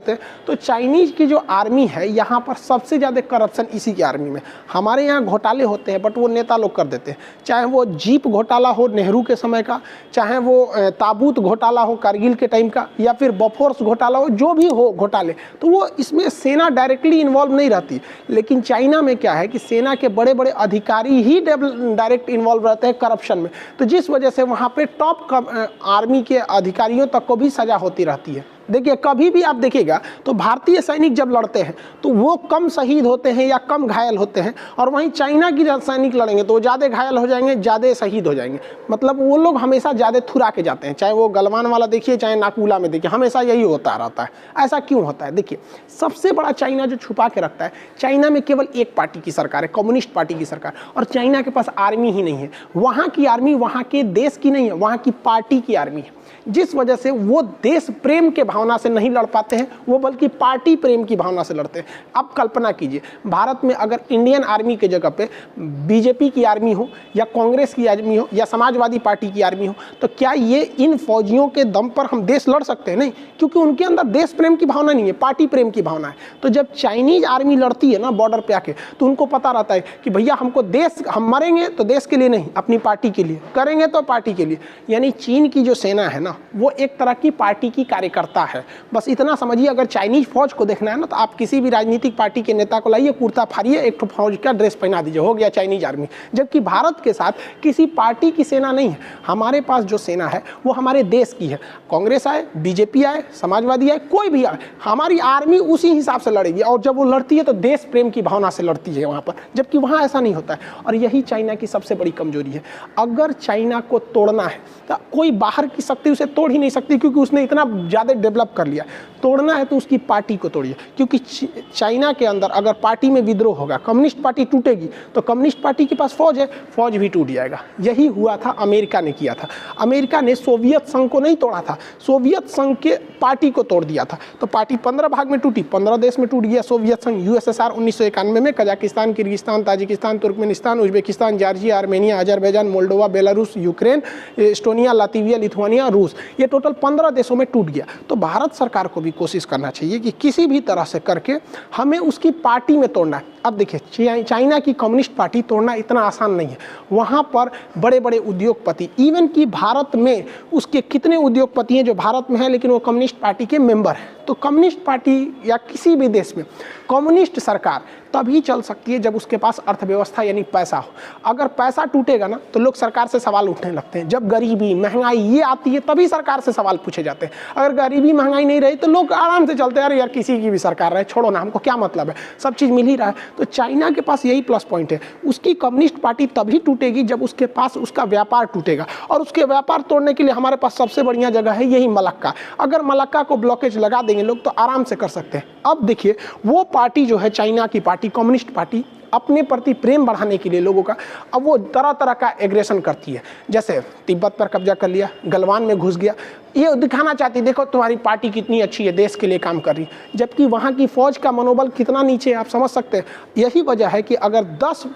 देखते हैं तो चाइनीज़ की जो आर्मी है यहाँ पर सबसे ज़्यादा करप्शन इसी की आर्मी में। हमारे यहाँ घोटाले होते हैं बट वो नेता लोग कर देते हैं, चाहे वो जीप घोटाला हो नेहरू के समय का, चाहे वो ताबूत घोटाला हो कारगिल के टाइम का, या फिर बफोर्स घोटाला हो, जो भी हो घोटाले, तो वो इसमें सेना डायरेक्टली इन्वॉल्व नहीं रहती। लेकिन चाइना में क्या है कि सेना के बड़े बड़े अधिकारी ही डायरेक्ट इन्वॉल्व रहते हैं करप्शन में, तो जिस वजह से वहाँ पे टॉप आर्मी के अधिकारियों तक को भी सजा होती रहती है। देखिए कभी भी आप देखिएगा तो भारतीय सैनिक जब लड़ते हैं तो वो कम शहीद होते हैं या कम घायल होते हैं, और वहीं चाइना की जब सैनिक लड़ेंगे तो वो ज़्यादा घायल हो जाएंगे, ज़्यादा शहीद हो जाएंगे। मतलब वो लोग हमेशा ज़्यादा थुरा के जाते हैं, चाहे वो गलवान वाला देखिए चाहे नाकूला में देखिए, हमेशा यही होता रहता है। ऐसा क्यों होता है? देखिए सबसे बड़ा चाइना जो छुपा के रखता है, चाइना में केवल एक पार्टी की सरकार है, कम्युनिस्ट पार्टी की सरकार, और चाइना के पास आर्मी ही नहीं है। वहाँ की आर्मी वहाँ के देश की नहीं है, वहाँ की पार्टी की आर्मी है, जिस वजह से वो देश प्रेम के भावना से नहीं लड़ पाते हैं, वो बल्कि पार्टी प्रेम की भावना से लड़ते हैं। अब कल्पना कीजिए भारत में अगर इंडियन आर्मी के जगह पे बीजेपी की आर्मी हो या कांग्रेस की आर्मी हो या समाजवादी पार्टी की आर्मी हो, तो क्या ये इन फौजियों के दम पर हम देश लड़ सकते हैं? नहीं, क्योंकि उनके अंदर देश प्रेम की भावना नहीं है, पार्टी प्रेम की भावना है। तो जब चाइनीज आर्मी लड़ती है ना बॉर्डर पे आके, तो उनको पता रहता है कि भैया हमको देश, हम मरेंगे तो देश के लिए नहीं, अपनी पार्टी के लिए, करेंगे तो पार्टी के लिए। यानी चीन की जो सेना है ना वो एक तरह की पार्टी की कार्यकर्ता है। बस इतना समझिए, अगर चाइनीज फौज को देखना है ना तो आप किसी भी राजनीतिक पार्टी के नेता को लाइए, कुर्ता फाड़िए, एक तो फौज का ड्रेस पहना दीजिए, हो गया चाइनीज आर्मी। जबकि भारत के साथ किसी पार्टी की सेना नहीं है, हमारे पास जो सेना है वो हमारे देश की है। कांग्रेस आए, बीजेपी आए, समाजवादी आए, कोई भी आए, हमारी आर्मी उसी हिसाब से लड़ेगी, और जब वो लड़ती है तो देश प्रेम की भावना से लड़ती है वहाँ पर, जबकि वहाँ ऐसा नहीं होता है। और यही चाइना की सबसे बड़ी कमजोरी है। अगर चाइना को तोड़ना है तो कोई बाहर की शक्ति उसे तोड़ ही नहीं सकती, क्योंकि उसने इतना ज़्यादा डेवलप कर लिया। तोड़ना है तो उसकी पार्टी को तोड़िए, क्योंकि चाइना के अंदर अगर पार्टी में विद्रोह होगा, कम्युनिस्ट पार्टी टूटेगी, तो कम्युनिस्ट पार्टी के पास फौज है, फौज भी टूट जाएगा। यही हुआ था, अमेरिका ने किया था। अमेरिका ने सोवियत संघ को नहीं तोड़ा था, सोवियत संघ के पार्टी को तोड़ दिया था। तो पार्टी 15 भाग में टूटी, 15 देश में टूट गया सोवियत संघ। यूएसएसआर 1991 में, Kazakhstan, Kyrgyzstan, Tajikistan, Turkmenistan, Uzbekistan, Georgia, Armenia, Azerbaijan, Moldova, Belarus, Ukraine, Estonia, Latvia, Lithuania, रूस, ये टोटल 15 देशों में टूट गया। तो भारत सरकार को भी कोशिश करना चाहिए कि किसी भी तरह से करके हमें उसकी पार्टी में तोड़ना है। अब देखिए चाइना की कम्युनिस्ट पार्टी तोड़ना इतना आसान नहीं है। वहाँ पर बड़े बड़े उद्योगपति, इवन कि भारत में उसके कितने उद्योगपति हैं जो भारत में हैं लेकिन वो कम्युनिस्ट पार्टी के मेंबर हैं। तो कम्युनिस्ट पार्टी या किसी भी देश में कम्युनिस्ट सरकार तभी चल सकती है जब उसके पास अर्थव्यवस्था यानी पैसा हो। अगर पैसा टूटेगा ना तो लोग सरकार से सवाल उठने लगते हैं। जब गरीबी, महंगाई ये आती है तभी सरकार से सवाल पूछे जाते हैं। अगर गरीबी, महंगाई नहीं रही तो लोग आराम से चलते हैं, अरे यार किसी की भी सरकार रहे, छोड़ो ना, हमको क्या मतलब है, सब चीज़ मिल ही रहा है। तो चाइना के पास यही प्लस पॉइंट है, उसकी कम्युनिस्ट पार्टी तभी टूटेगी जब उसके पास उसका व्यापार टूटेगा। और उसके व्यापार तोड़ने के लिए हमारे पास सबसे बढ़िया जगह है यही मलक्का। अगर मलक्का को ब्लॉकेज लगा देंगे लोग तो आराम से कर सकते हैं। अब देखिए वो पार्टी जो है चाइना की पार्टी, कम्युनिस्ट पार्टी, अपने प्रति प्रेम बढ़ाने के लिए लोगों का, अब वो तरह तरह का एग्रेशन करती है। जैसे तिब्बत पर कब्जा कर लिया, गलवान में घुस गया, ये दिखाना चाहती है देखो तुम्हारी पार्टी कितनी अच्छी है, देश के लिए काम कर रही है। जबकि वहाँ की फौज का मनोबल कितना नीचे है आप समझ सकते हैं। यही वजह है कि अगर 10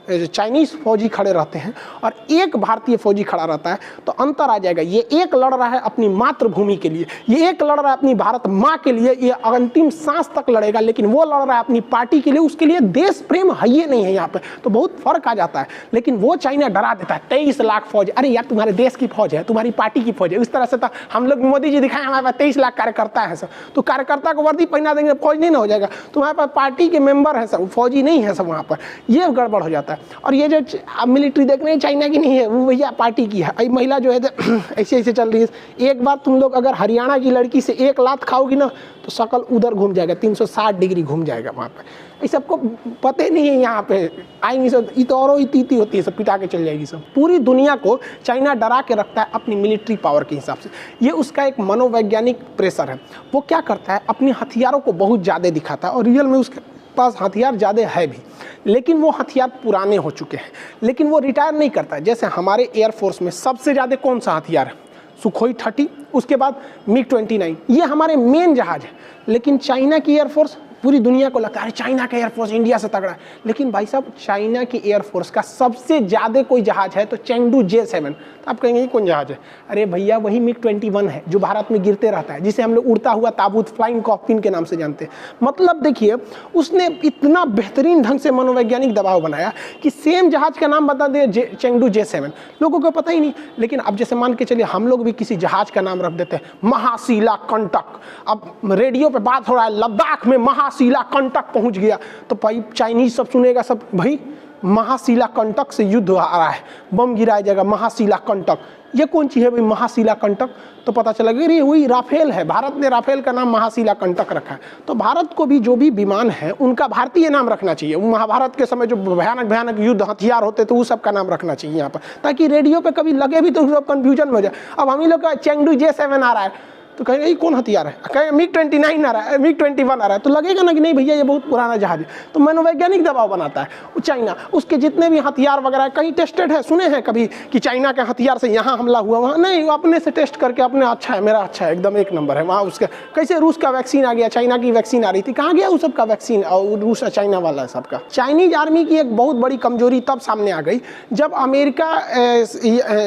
चाइनीज फौजी खड़े रहते हैं और एक भारतीय फौजी खड़ा रहता है तो अंतर आ जाएगा। ये एक लड़ रहा है अपनी मातृभूमि के लिए, ये एक लड़ रहा है अपनी भारत माँ के लिए, ये अंतिम सांस तक लड़ेगा, लेकिन वो लड़ रहा है अपनी पार्टी के लिए, उसके लिए देश प्रेम है ही नहीं है यहाँ पे। तो बहुत फर्क आ जाता है। लेकिन वो चाइना डरा देता है 23 लाख फौज, अरे यार तुम्हारे देश की फौज है, तुम्हारी पार्टी की फौज है। इस तरह से तो हम लोग मोदी जी दिखाए हमारे पास 23 लाख कार्यकर्ता है सब, तो कार्यकर्ता को वर्दी पहना देंगे फौज नहीं ना हो जाएगा। तुम्हारे पास पार्टी के मेंबर है सब, फौजी नहीं है सब वहाँ पर, ये गड़बड़ हो जाता है। और ये जो मिलिट्री देख रहे हैं चाइना की नहीं है, वो भैया पार्टी की है। अभी महिला जो है ऐसे ऐसे चल रही है। एक बार तुम लोग अगर हरियाणा की लड़की से एक लात खाओगी ना तो शकल उधर घूम जाएगा, 360 डिग्री घूम जाएगा वहाँ पे। ये सबको पता नहीं है, यहाँ पे आएंगी सब इतौरो इतीती होती है, सब पिटा के चल जाएगी सब। पूरी दुनिया को चाइना डरा के रखता है अपनी मिलिट्री पावर के हिसाब से। ये उसका एक मनोवैज्ञानिक प्रेशर है। वो क्या करता है, अपनी हथियारों को बहुत ज़्यादा दिखाता है और रियल में उसके पास हथियार ज़्यादा है भी, लेकिन वो हथियार पुराने हो चुके हैं, लेकिन वो रिटायर नहीं करता है। जैसे हमारे एयरफोर्स में सबसे ज़्यादा कौन सा हथियार है? सुखोई 30, उसके बाद MiG-29, ये हमारे मेन जहाज है। लेकिन चाइना की एयरफोर्स पूरी दुनिया को लगता है अरे चाइना का एयरफोर्स इंडिया से तगड़ा है, लेकिन भाई साहब चाइना की एयरफोर्स का सबसे ज़्यादा कोई जहाज है तो चेंगडू J7। तो आप कहेंगे ये कौन जहाज है? अरे भैया वही MiG-21 है जो भारत में गिरते रहता है, जिसे हम लोग उड़ता हुआ ताबूत, फ्लाइंग कॉकपिन के नाम से जानते हैं। मतलब देखिए उसने इतना बेहतरीन ढंग से मनोवैज्ञानिक दबाव बनाया कि सेम जहाज का नाम बता दिया चेंगडू J7, लोगों को पता ही नहीं। लेकिन अब जैसे मान के चलिए हम लोग भी किसी जहाज का नाम रख देते हैं महाशिला कंटक, अब रेडियो पे बात हो रहा है लद्दाख में महाशिला कंटक पहुंच गया, तो भाई चाइनीज सब सुनेगा, सब भाई महाशिला कंटक से युद्ध आ रहा है, बम गिराया जाएगा महाशिला कंटक, ये कौन चीज़ है भाई महाशिला कंटक? तो पता चला कि ये वही राफेल है, भारत ने राफेल का नाम महाशिला कंटक रखा है। तो भारत को भी जो भी विमान है उनका भारतीय नाम रखना चाहिए। महाभारत के समय जो भयानक भयानक युद्ध हथियार होते थे वो सब का नाम रखना चाहिए यहाँ पर, ताकि रेडियो पे कभी लगे भी तो सब कन्फ्यूजन में हो जाए। अब हम ही लोग का चेंगडू J7 आ रहा है तो कहेंगे ये कौन हथियार है, कहेंगे MiG-29 आ रहा है, MiG-21 आ रहा है, तो लगेगा ना कि नहीं भैया ये बहुत पुराना जहाज है। तो मनोवैज्ञानिक दबाव बनाता है चाइना, उसके जितने भी हथियार वगैरह कहीं टेस्टेड है, सुने हैं कभी कि चाइना के हथियार से यहाँ हमला हुआ, वहाँ नहीं, वो अपने से टेस्ट करके अपने अच्छा है, मेरा अच्छा है, एकदम एक नंबर है। वहाँ उसका कैसे रूस का वैक्सीन आ गया, चाइना की वैक्सीन आ रही थी, कहाँ गया उस सबका वैक्सीन, और रूस चाइना वाला है सबका। चाइनीज आर्मी की एक बहुत बड़ी कमजोरी तब सामने आ गई जब अमेरिका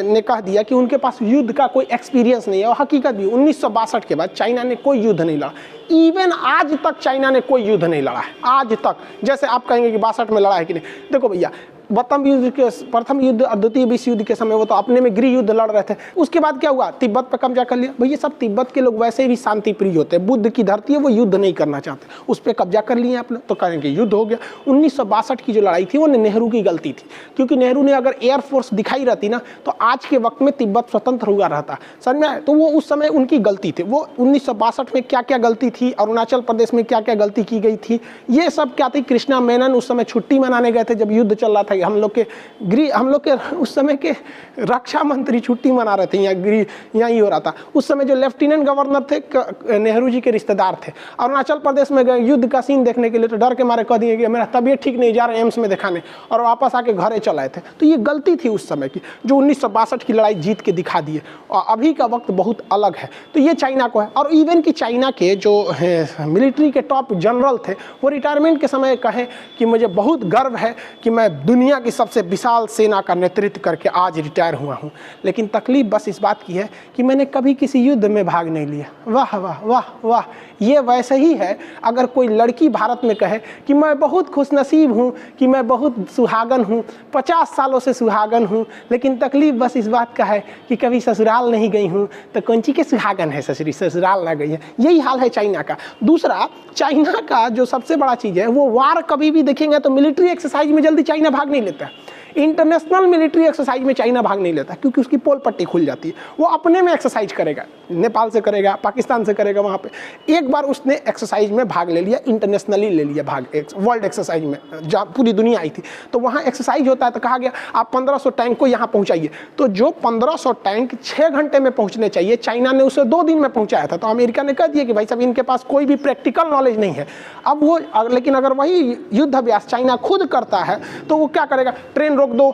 ने कह दिया कि उनके पास युद्ध का कोई एक्सपीरियंस नहीं है। और हकीकत भी 1962 के बाद चाइना ने कोई युद्ध नहीं लड़ा, इवन आज तक चाइना ने कोई युद्ध नहीं लड़ा है आज तक। जैसे आप कहेंगे कि 62 में लड़ा है कि नहीं, देखो भैया प्रथम युद्ध और द्वितीय विश्व युद्ध के समय वो तो अपने में गृह युद्ध लड़ रहे थे। उसके बाद क्या हुआ, तिब्बत पर कब्जा कर लिया। भैया सब तिब्बत के लोग वैसे भी शांति प्रिय होते हैं, बुद्ध की धरती है, वो युद्ध नहीं करना चाहते, उस पर कब्जा कर लिए अपने, तो कहेंगे युद्ध हो गया। 1962 की जो लड़ाई थी वो नेहरू की गलती थी, क्योंकि नेहरू ने अगर एयरफोर्स दिखाई रहती ना तो आज के वक्त में तिब्बत स्वतंत्र हुआ रहता, समझ में? तो वो उस समय उनकी गलती थी। वो 1962 में क्या क्या गलती थी, अरुणाचल प्रदेश में क्या क्या गलती की गई थी, ये सब क्या थी। कृष्णा मेनन उस समय छुट्टी मनाने गए थे जब युद्ध चल रहा था, हम लोग के उस समय के रक्षा मंत्री छुट्टी मना रहे थे, यहाँ ही हो रहा था। उस समय जो लेफ्टिनेंट गवर्नर थे नेहरू जी के रिश्तेदार थे, अरुणाचल प्रदेश में गए युद्ध का सीन देखने के लिए, तो डर के मारे कह दिए कि मेरा तबीयत ठीक नहीं, जा रहे एम्स में दिखाने, और वापस आके घरे चल आए थे। तो ये गलती थी उस समय की, जो 1962 की लड़ाई जीत के दिखा दिए। और अभी का वक्त बहुत अलग है, तो ये चाइना को है। और इवन कि चाइना के जो मिलिट्री के टॉप जनरल थे वो रिटायरमेंट के समय कहें कि मुझे बहुत गर्व है कि मैं दुनिया की सबसे विशाल सेना का नेतृत्व करके आज रिटायर हुआ हूं। लेकिन तकलीफ बस इस बात की है कि मैंने कभी किसी युद्ध में भाग नहीं लिया। वाह वाह वाह वाह, ये वैसे ही है अगर कोई लड़की भारत में कहे कि मैं बहुत खुशनसीब हूँ, कि मैं बहुत सुहागन हूँ, 50 सालों से सुहागन हूँ, लेकिन तकलीफ बस इस बात का है कि कभी ससुराल नहीं गई हूँ, तो कौन ची के सुहागन है, ससुराल ना गई है। यही हाल है चाइना का। दूसरा, चाइना का जो सबसे बड़ा चीज़ है वो वार कभी भी देखेंगे तो मिलिट्री एक्सरसाइज में जल्दी चाइना भाग नहीं लेता है। इंटरनेशनल मिलिट्री एक्सरसाइज में चाइना भाग नहीं लेता क्योंकि उसकी पोल पट्टी खुल जाती है। वो अपने में एक्सरसाइज करेगा, नेपाल से करेगा, पाकिस्तान से करेगा, वहाँ पे एक बार उसने एक्सरसाइज में भाग ले लिया, इंटरनेशनली ले लिया भाग, वर्ल्ड एक्सरसाइज में जहाँ पूरी दुनिया आई थी। तो वहाँ एक्सरसाइज होता है तो कहा गया आप 1500 टैंक को यहाँ पहुँचाइए। तो जो 1500 टैंक 6 घंटे में पहुँचने चाहिए, चाइना ने उसे 2 दिन में पहुँचाया था। तो अमेरिका ने कह दिया कि भाई साहब इनके पास कोई भी प्रैक्टिकल नॉलेज नहीं है। अब वो लेकिन अगर वही युद्ध अभ्यास चाइना खुद करता है तो वो क्या करेगा, ट्रेन रोक दो,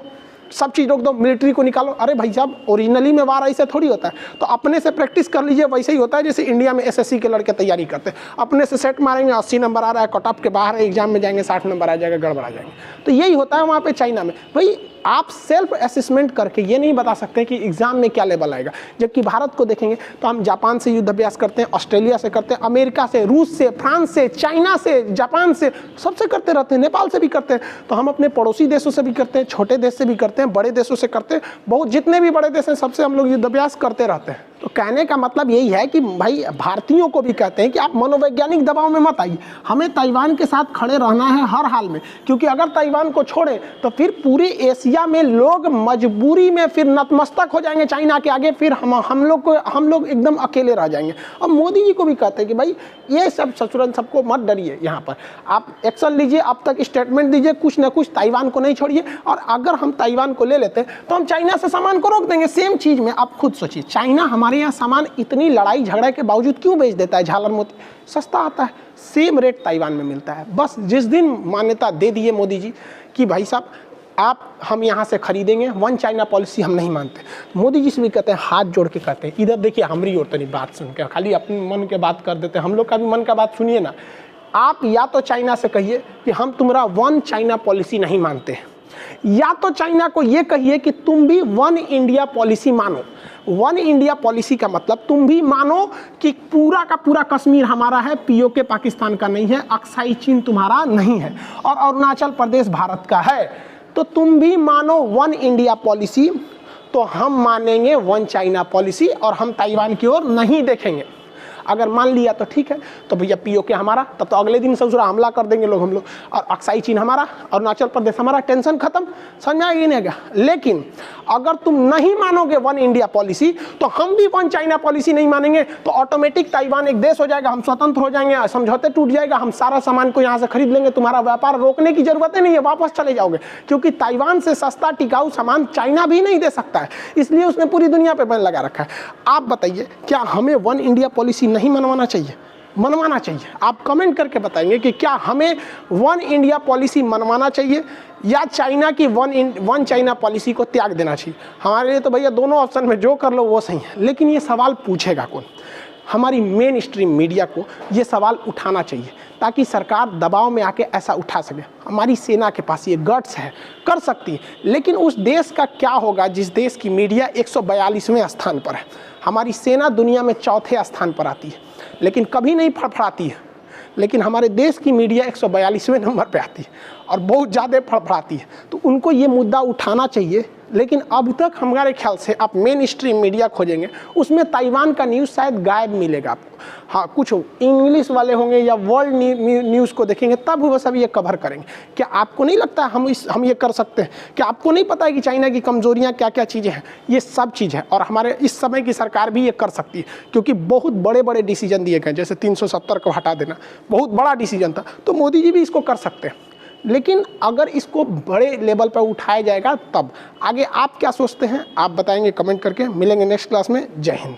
सब चीज़ रोक दो, मिलिट्री को निकालो। अरे भाई साहब ओरिजिनली में वार ऐसे थोड़ी होता है। तो अपने से प्रैक्टिस कर लीजिए, वैसे ही होता है जैसे इंडिया में एसएससी के लड़के तैयारी करते हैं। अपने से सेट मारेंगे, 80 नंबर आ रहा है, कट ऑफ के बाहर है, एग्जाम में जाएंगे 60 नंबर आ जाएगा, गड़बड़ आ जाएंगे। तो यही होता है वहाँ पे चाइना में। भाई आप सेल्फ असेसमेंट करके ये नहीं बता सकते कि एग्जाम में क्या लेवल आएगा। जबकि भारत को देखेंगे तो हम जापान से युद्ध अभ्यास करते हैं, ऑस्ट्रेलिया से करते हैं, अमेरिका से, रूस से, फ्रांस से, चाइना से, जापान से, सबसे करते रहते हैं, नेपाल से भी करते हैं। तो हम अपने पड़ोसी देशों से भी करते हैं, छोटे देश से भी करते हैं, बड़े देशों से करते हैं, बहुत जितने भी बड़े देश हैं सबसे हम लोग युद्ध अभ्यास करते रहते हैं। तो कहने का मतलब यही है कि भाई भारतीयों को भी कहते हैं कि आप मनोवैज्ञानिक दबाव में मत आइए, हमें ताइवान के साथ खड़े रहना है हर हाल में। क्योंकि अगर ताइवान को छोड़े तो फिर पूरे एशिया में लोग मजबूरी में फिर नतमस्तक हो जाएंगे चाइना के आगे, फिर हम लोग एकदम अकेले रह जाएंगे। और मोदी जी को भी कहते हैं कि भाई ये सब ससुरन सबको मत डरिए, यहाँ पर आप एक्शन लीजिए, अब तक स्टेटमेंट दीजिए, कुछ ना कुछ ताइवान को नहीं छोड़िए। और अगर हम ताइवान को ले लेते हैं तो हम चाइना से सामान को रोक देंगे। सेम चीज़ में आप खुद सोचिए, चाइना हमारे यहाँ सामान इतनी लड़ाई झगड़े के बावजूद क्यों बेच देता है? झालर मोती सस्ता आता है, सेम रेट ताइवान में मिलता है। बस जिस दिन मान्यता दे दिए मोदी जी कि भाई साहब हम यहाँ से खरीदेंगे, वन चाइना पॉलिसी हम नहीं मानते। मोदी जी से भी कहते हैं, हाथ जोड़ के कहते हैं, इधर देखिए हमारी और तनी बात सुन के, खाली अपने मन के बात कर देते हैं, हम लोग का भी मन का बात सुनिए ना। आप या तो चाइना से कहिए कि हम तुम्हारा वन चाइना पॉलिसी नहीं मानते हैं, या तो चाइना को ये कहिए कि तुम भी वन इंडिया पॉलिसी मानो। वन इंडिया पॉलिसी का मतलब तुम भी मानो कि पूरा का पूरा कश्मीर हमारा है, पीओके पाकिस्तान का नहीं है, अक्साई चीन तुम्हारा नहीं है, और अरुणाचल प्रदेश भारत का है। तो तुम भी मानो वन इंडिया पॉलिसी, तो हम मानेंगे वन चाइना पॉलिसी और हम ताइवान की ओर नहीं देखेंगे। अगर मान लिया तो ठीक है, तो भैया पीओके हमारा, तब तो अगले दिन ससुरा हमला कर देंगे लोग हम लोग, और अक्साई चीन हमारा, अरुणाचल प्रदेश हमारा, टेंशन खत्म। समझ में आएगी नहीं? लेकिन अगर तुम नहीं मानोगे वन इंडिया पॉलिसी, तो हम भी वन चाइना पॉलिसी नहीं मानेंगे, तो ऑटोमेटिक ताइवान एक देश हो जाएगा, हम स्वतंत्र हो जाएंगे, समझौते टूट जाएगा, हम सारा सामान को यहाँ से खरीद लेंगे, तुम्हारा व्यापार रोकने की जरूरत ही नहीं है, वापस चले जाओगे, क्योंकि ताइवान से सस्ता टिकाऊ सामान चाइना भी नहीं दे सकता है, इसलिए उसने पूरी दुनिया पे बैन लगा रखा है। आप बताइए, क्या हमें वन इंडिया पॉलिसी नहीं मनवाना चाहिए? मनवाना चाहिए। आप कमेंट करके बताएंगे कि क्या हमें वन इंडिया पॉलिसी मनवाना चाहिए या चाइना की वन चाइना पॉलिसी को त्याग देना चाहिए। हमारे लिए तो भैया दोनों ऑप्शन में जो कर लो वो सही है, लेकिन ये सवाल पूछेगा कौन? हमारी मेन स्ट्रीम मीडिया को ये सवाल उठाना चाहिए, ताकि सरकार दबाव में आके ऐसा उठा सके। हमारी सेना के पास ये गट्स है, कर सकती है, लेकिन उस देश का क्या होगा जिस देश की मीडिया 142वें स्थान पर है? हमारी सेना दुनिया में चौथे स्थान पर आती है, लेकिन कभी नहीं फड़फड़ाती है, लेकिन हमारे देश की मीडिया 142वें नंबर पे आती है और बहुत ज़्यादा फड़फड़ाती है। तो उनको ये मुद्दा उठाना चाहिए, लेकिन अब तक हमारे ख्याल से आप मेन स्ट्रीम मीडिया खोजेंगे, उसमें ताइवान का न्यूज़ शायद गायब मिलेगा आपको। हाँ, कुछ इंग्लिश वाले होंगे या वर्ल्ड न्यूज़ को देखेंगे, तब वो सब ये कवर करेंगे। क्या आपको नहीं लगता हम ये कर सकते हैं? क्या आपको नहीं पता है कि चाइना की कमजोरियाँ क्या क्या चीज़ें हैं? ये सब चीज़ है, और हमारे इस समय की सरकार भी ये कर सकती है, क्योंकि बहुत बड़े बड़े डिसीजन दिए गए, जैसे 370 को हटा देना बहुत बड़ा डिसीजन था, तो मोदी जी भी इसको कर सकते हैं। लेकिन अगर इसको बड़े लेवल पर उठाया जाएगा तब। आगे आप क्या सोचते हैं आप बताएंगे कमेंट करके। मिलेंगे नेक्स्ट क्लास में। जय हिंद।